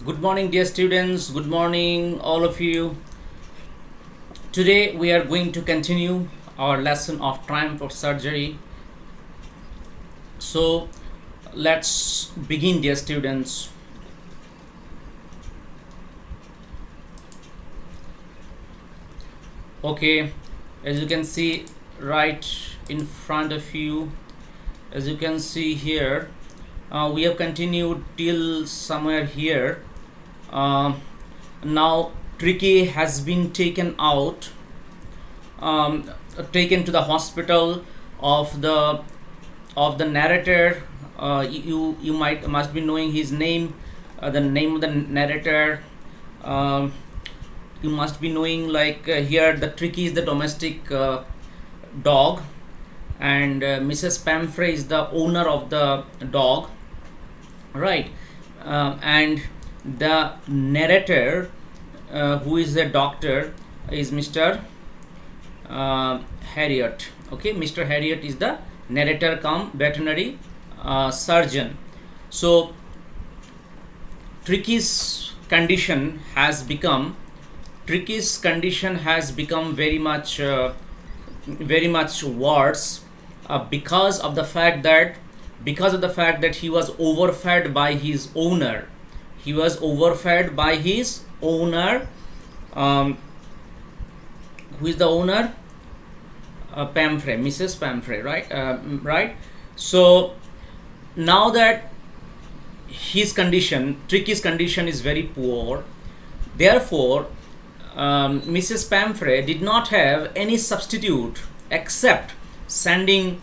Good morning, dear students. Good morning, all of you. Today we are going to continue our lesson of triumph of surgery. So let's begin, dear students. Okay, as you can see right in front of you, as you can see here, we have continued till somewhere here. Now Tricky has been taken out, taken to the hospital of the narrator. You must be knowing his name, the name of the narrator. You must be knowing, like, here the Tricky is the domestic dog, and Mrs. Pamphray is the owner of the dog, right? And the narrator, who is the doctor, is Mr. Harriet. Okay, Mr. Harriet is the narrator cum veterinary surgeon. So Tricky's condition has become very much worse, because of the fact that he was overfed by his owner. Who is the owner? Pamphray, Mrs. Pamphray, right? Right. So now that Tricky's condition is very poor, therefore Mrs. Pamphray did not have any substitute except sending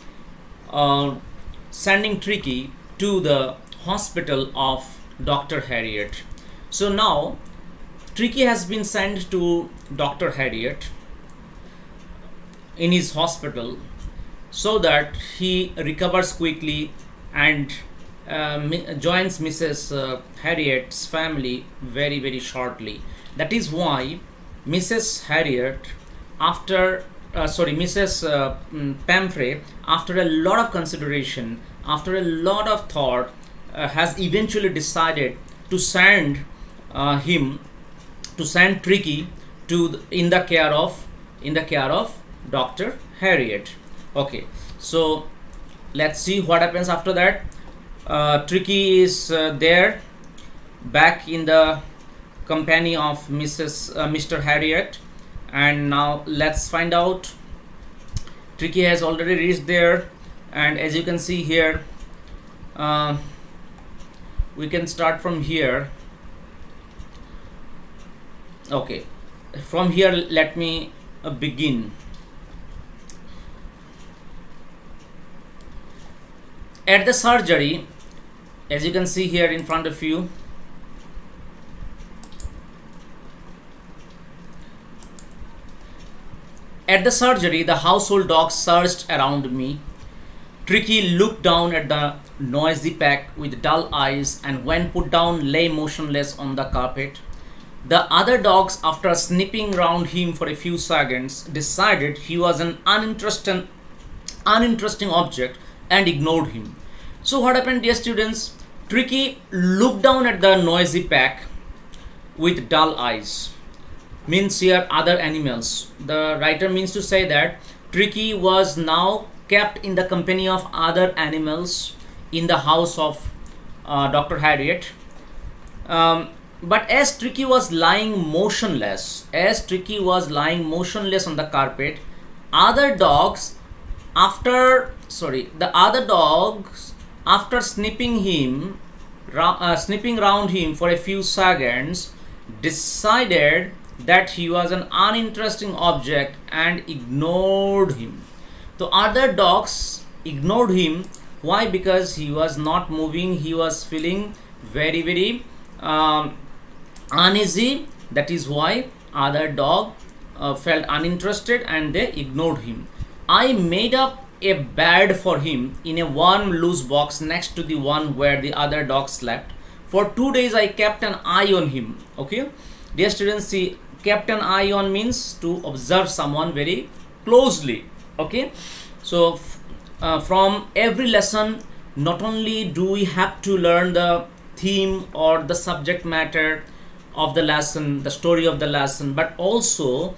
Tricky to the hospital of Dr. Harriet. So now Tricky has been sent to Dr. Harriet in his hospital so that he recovers quickly and joins Mrs. Harriet's family very, very shortly. That is why Mrs. Pamphray, after a lot of consideration, after a lot of thought, has eventually decided to send Tricky in the care of Dr. Harriet. Okay, so let's see what happens after that. Tricky is there, back in the company of Mr. Harriet, and now let's find out. Tricky has already reached there, and as you can see here, we can start from here. Okay, from here let me begin. At the surgery, as you can see here in front of you, the household dogs surged around me. Tricky looked down at the noisy pack with dull eyes, and when put down lay motionless on the carpet. The other dogs, after sniffing round him for a few seconds, decided he was an uninteresting object and ignored him. So what happened, dear students? Tricky looked down at the noisy pack with dull eyes. Means here other animals. The writer means to say that Tricky was now kept in the company of other animals in the house of Dr. Harriet. But as Tricky was lying motionless on the carpet, the other dogs, after sniffing round him for a few seconds, decided that he was an uninteresting object and ignored him. The other dogs ignored him. Why? Because he was not moving. He was feeling very, very uneasy. That is why other dog felt uninterested and they ignored him. I made up a bed for him in a warm loose box next to the one where the other dog slept. For 2 days I kept an eye on him. Okay, dear students, see, kept an eye on means to observe someone very closely. Okay, from every lesson, not only do we have to learn the theme or the subject matter of the lesson, the story of the lesson, but also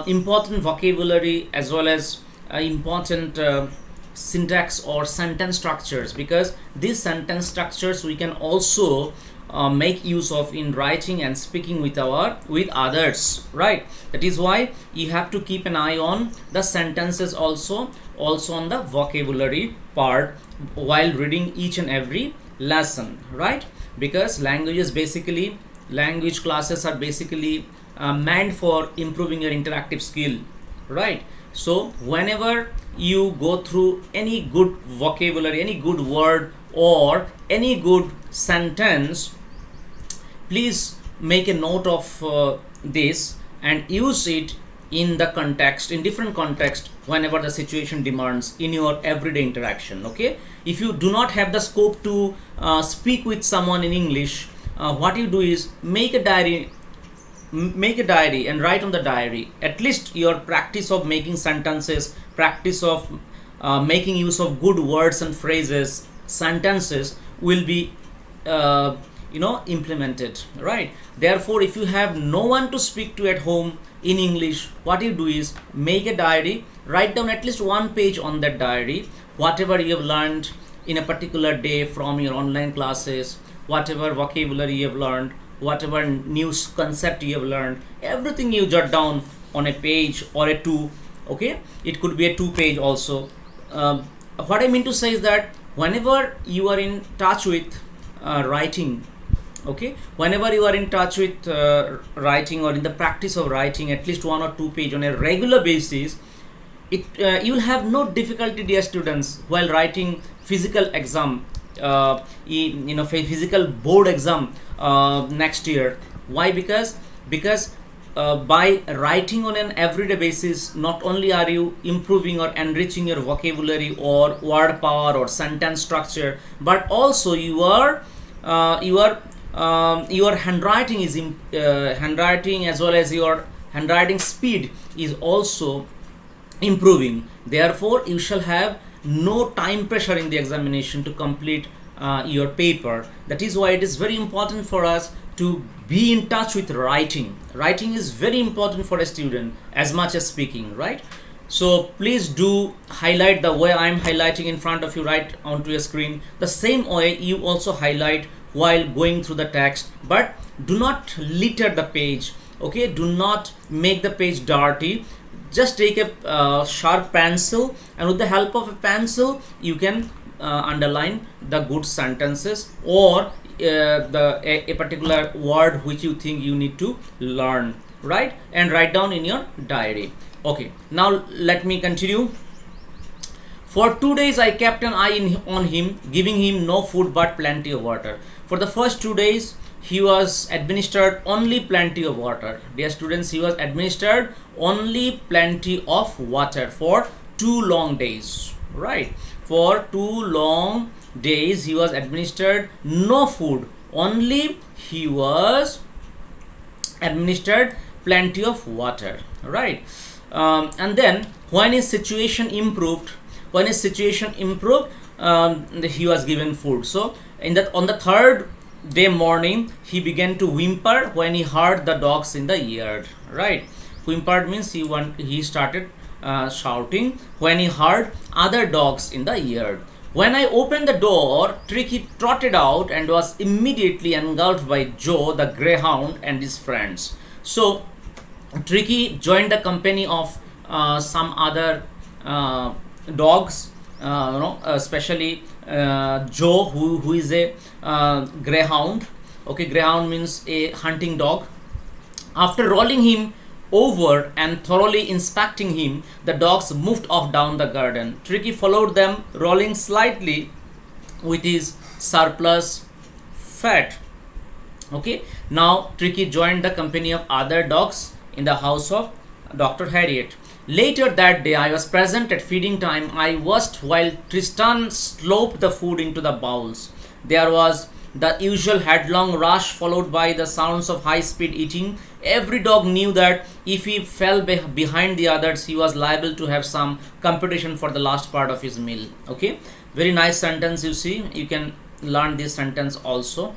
important vocabulary as well as important syntax or sentence structures, because these sentence structures we can also make use of in writing and speaking with others, right? That is why you have to keep an eye on the sentences, also on the vocabulary part while reading each and every lesson, right? Because language classes are basically meant for improving your interactive skill, right? So whenever you go through any good vocabulary, any good word, or any good sentence, please make a note of this and use it in different context whenever the situation demands in your everyday interaction. Okay, if you do not have the scope to speak with someone in English, what you do is make a diary and write on the diary at least your practice of making sentences, practice of making use of good words and phrases, sentences will be implemented, right? Therefore, if you have no one to speak to at home in English, what you do is make a diary, write down at least one page on that diary whatever you have learned in a particular day from your online classes, whatever vocabulary you have learned, whatever new concept you have learned, everything you jot down on a page or a two. Okay, it could be a 2-page also. What I mean to say is that whenever you are in touch with writing, okay, whenever you are in touch with writing or in the practice of writing at least 1 or 2 page on a regular basis, you will have no difficulty, dear students, while writing physical exam, physical board exam next year. Why? Because by writing on an everyday basis, not only are you improving or enriching your vocabulary or word power or sentence structure, but also your handwriting is handwriting as well as your handwriting speed is also improving. Therefore, you shall have no time pressure in the examination to complete your paper. That is why it is very important for us to be in touch with writing. Writing is very important for a student as much as speaking, right? So please do highlight the way I am highlighting in front of you right onto your screen. The same way you also highlight while going through the text, but do not litter the page. Okay, do not make the page dirty. Just take a sharp pencil, and with the help of a pencil you can underline the good sentences or a particular word which you think you need to learn, right? And write down in your diary. Okay, now let me continue. For 2 days I kept an eye on him, giving him no food but plenty of water. For the first 2 days he was administered only plenty of water. Dear students, he was administered only plenty of water for 2 long days, right? For 2 long days he was administered no food, only he was administered plenty of water, right? And then when his situation improved, he was given food. So on the 3rd day morning he began to whimper when he heard the dogs in the yard, right? Whimpered means he started shouting when he heard other dogs in the yard. When I opened the door, Tricky trotted out and was immediately engulfed by Joe the greyhound and his friends. So Tricky joined the company of some other dogs, especially Joe, who is a greyhound. Okay, greyhound means a hunting dog. After rolling him over and thoroughly inspecting him, the dogs moved off down the garden. Tricky followed them, rolling slightly with his surplus fat. Okay, now Tricky joined the company of other dogs in the house of Dr. Harriet. Later that day, I was present at feeding time. I watched while Tristan sloped the food into the bowls. There was the usual headlong rush followed by the sounds of high-speed eating. Every dog knew that if he fell behind the others, he was liable to have some competition for the last part of his meal. Okay, very nice sentence. You see, you can learned this sentence also.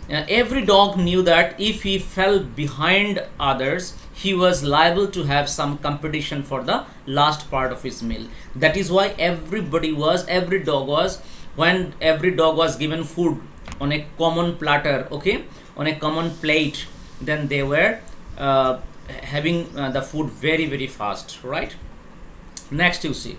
Every dog knew that if he fell behind others, he was liable to have some competition for the last part of his meal. That is why every dog was, when every dog was given food on a common platter, okay, on a common plate, then they were having the food very very fast, right? Next you see.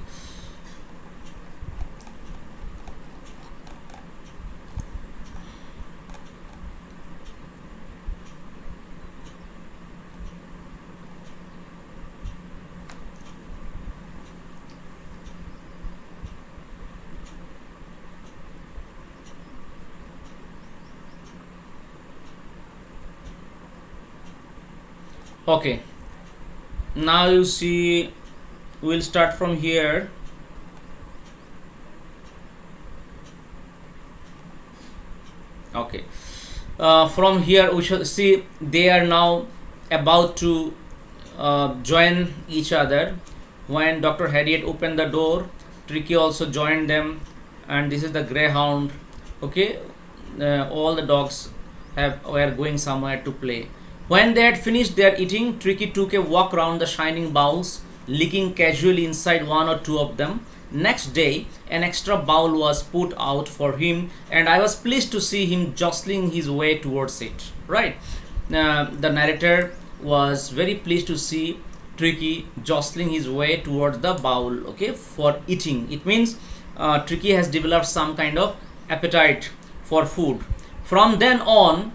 Okay, now you see, we'll start from here. Okay, from here we shall see they are now about to join each other. When Dr. Harriet opened the door, Tricky also joined them, and this is the greyhound. Okay, all the dogs were going somewhere to play. When they had finished their eating, Tricky took a walk around the shining bowls, licking casually inside one or two of them. Next day, an extra bowl was put out for him, and I was pleased to see him jostling his way towards it. Right? The narrator was very pleased to see Tricky jostling his way towards the bowl, okay, for eating. It means Tricky has developed some kind of appetite for food. From then on,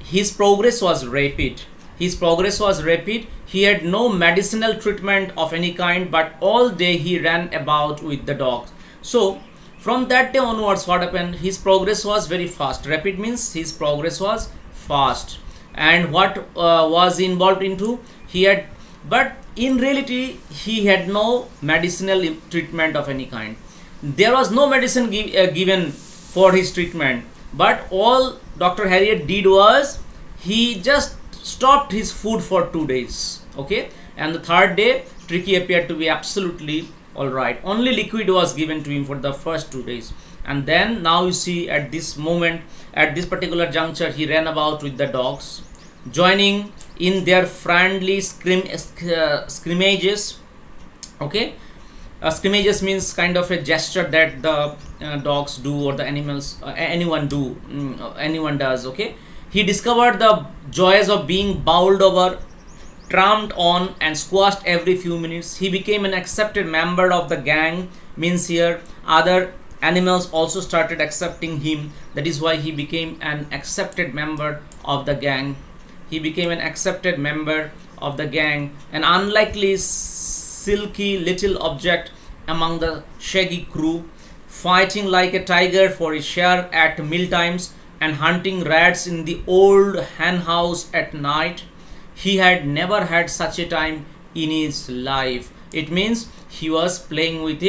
his progress was rapid. He had no medicinal treatment of any kind, but all day he ran about with the dogs. So from that day onwards, what happened? His progress was very fast. Rapid means his progress was fast. And what was involved into? But in reality, he had no medicinal treatment of any kind. There was no medicine given for his treatment, but all Dr. Harriet did was he just stopped his food for 2 days. Okay, and the third day, Tricky appeared to be absolutely all right. Only liquid was given to him for the first 2 days, and then now you see at this moment, at this particular juncture, he ran about with the dogs, joining in their friendly scrimmages. Okay, scrimmages means kind of a gesture that the dogs do, or the animals, anyone does. Okay, he discovered the joys of being bowled over, tramped on, and squashed every few minutes. He became an accepted member of the gang. Means here other animals also started accepting him. That is why he became an accepted member of the gang. An unlikely silky little object among the shaggy crew, fighting like a tiger for his share at meal times and hunting rats in the old hen house at night. He had never had such a time in his life. It means he was playing with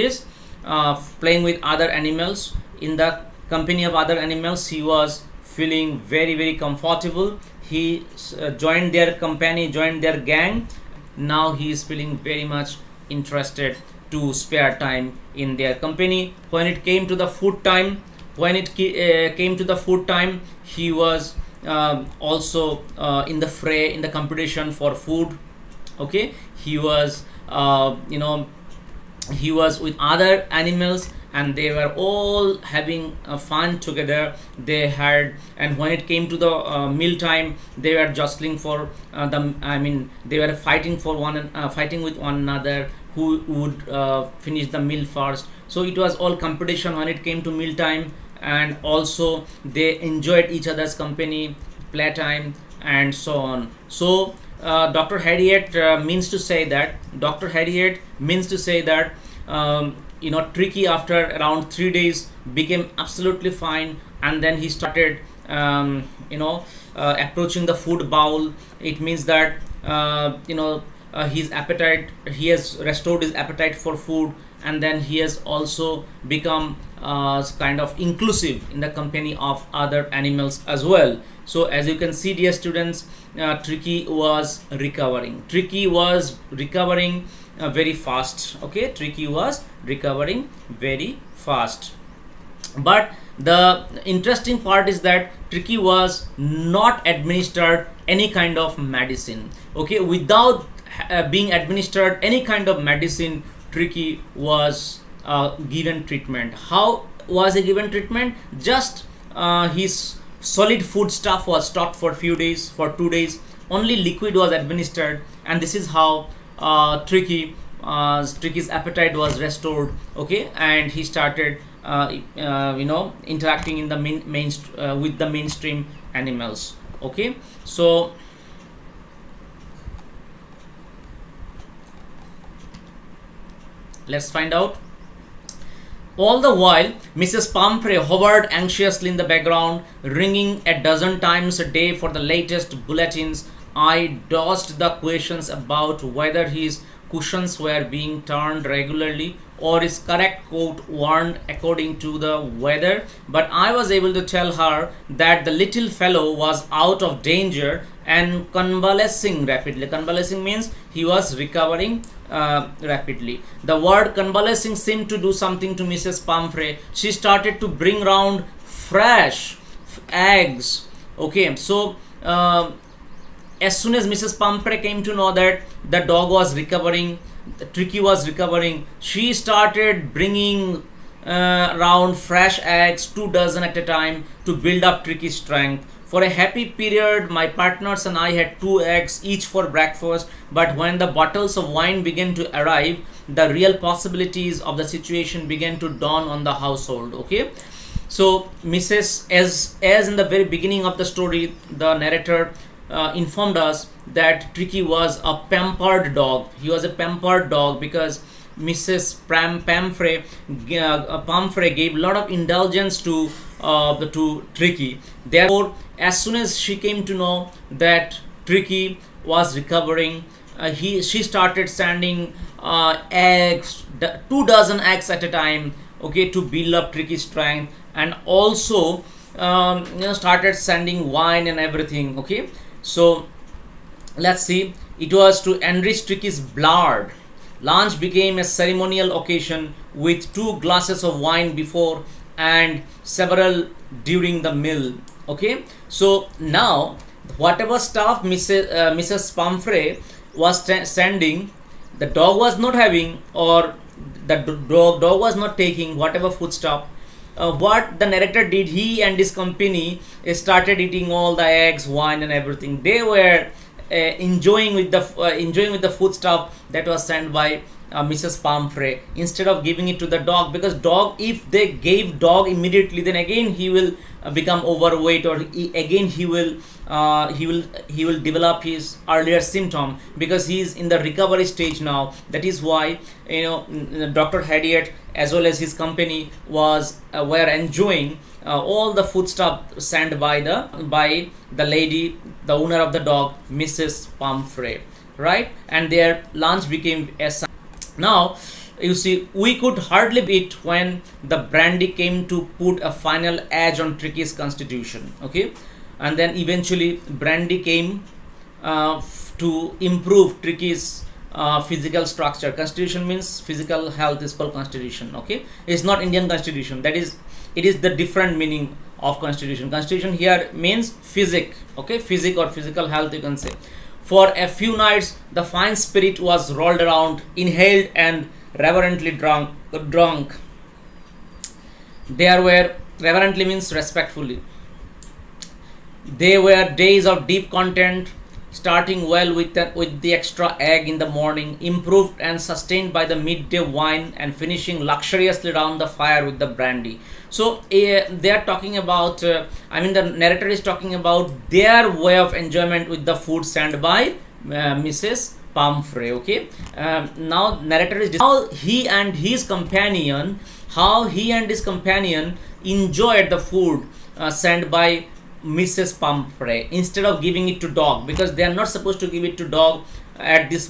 other animals. In the company of other animals, he was feeling very very comfortable. He joined their company, joined their gang. Now he is feeling very much interested to spare time in their company. When it came to the food time, he was also in the fray, in the competition for food. Okay, he was he was with other animals, and they were all having fun together. And when it came to the meal time, they were jostling for they were fighting with one another, who would finish the meal first. So it was all competition when it came to meal time, and also they enjoyed each other's company, playtime, and so on. So Dr. Harriet means to say that Tricky, after around 3 days, became absolutely fine, and then he started approaching the food bowl. It means that his appetite, he has restored his appetite for food, and then he has also become kind of inclusive in the company of other animals as well. So as you can see, dear students, Tricky was recovering very fast. Okay, Tricky was recovering very fast. But The interesting part is that Tricky was not administered any kind of medicine. Okay, without being administered any kind of medicine, Tricky was given treatment. How was he given treatment? Just his solid food stuff was stopped for few days, for 2 days. Only liquid was administered, and this is how Tricky's appetite was restored. Okay, and he started interacting in the with the mainstream animals. Okay, so let's find out. All the while, Mrs. Pumphrey hovered anxiously in the background, ringing a dozen times a day for the latest bulletins. I dodged the questions about whether his cushions were being turned regularly or his correct coat worn according to the weather, but I was able to tell her that the little fellow was out of danger and convalescing rapidly. Convalescing means he was recovering rapidly. The word convalescing seemed to do something to Mrs. Pumphrey. She started to bring round fresh eggs. Okay, so as soon as Mrs. Pumphrey came to know that the dog was recovering, Tricky was recovering, she started bringing round fresh eggs, 2 dozen at a time, to build up Tricky's strength. For a happy period, my partners and I had 2 eggs each for breakfast, but when the bottles of wine began to arrive, the real possibilities of the situation began to dawn on the household. Okay, so as in the very beginning of the story, the narrator informed us that Tricky was a pampered dog. He was a pampered dog because Mrs. Pumphrey gave a lot of indulgence to Tricky. Therefore, as soon as she came to know that Tricky was recovering, she started sending eggs, 2 dozen eggs at a time, okay, to build up Tricky's strength, and also started sending wine and everything. Okay, so let's see. It was to enrich Tricky's blood. Lunch became a ceremonial occasion with 2 glasses of wine before and several during the meal. Okay, so now whatever stuff Mrs. Pumphrey was sending, the dog was not having, or the dog was not taking whatever food stuff. What the narrator did, he and his company started eating all the eggs, wine, and everything. They were enjoying with the food stuff that was sent by Mrs. Pumphrey, instead of giving it to the dog, because dog, if they gave dog immediately, then again he will become overweight, or again he will develop his earlier symptom, because he is in the recovery stage now. That is why Dr. Harriet as well as his company were enjoying all the food stuff sent by the lady, the owner of the dog, Mrs. Pumphrey, right? And their lunch became a now. You see, we could hardly beat when the brandy came to put a final edge on Tricky's constitution. Okay, and then eventually brandy came to improve Tricky's physical structure. Constitution means physical health is called constitution. Okay, it's not Indian constitution. That is, it is the different meaning of constitution. Constitution here means physic. Okay, physic or physical health, you can say. For a few nights, the fine spirit was rolled around, inhaled, and reverently drunk. There were, reverently means respectfully. They were days of deep content, starting well with the extra egg in the morning, improved and sustained by the midday wine, and finishing luxuriously round the fire with the brandy. So they are talking about, the narrator is talking about their way of enjoyment with the food sent by Mrs. Pumphrey. Okay, now narrator is how he and his companion enjoyed the food sent by Mrs. Pumphrey, instead of giving it to dog, because they are not supposed to give it to dog at this moment.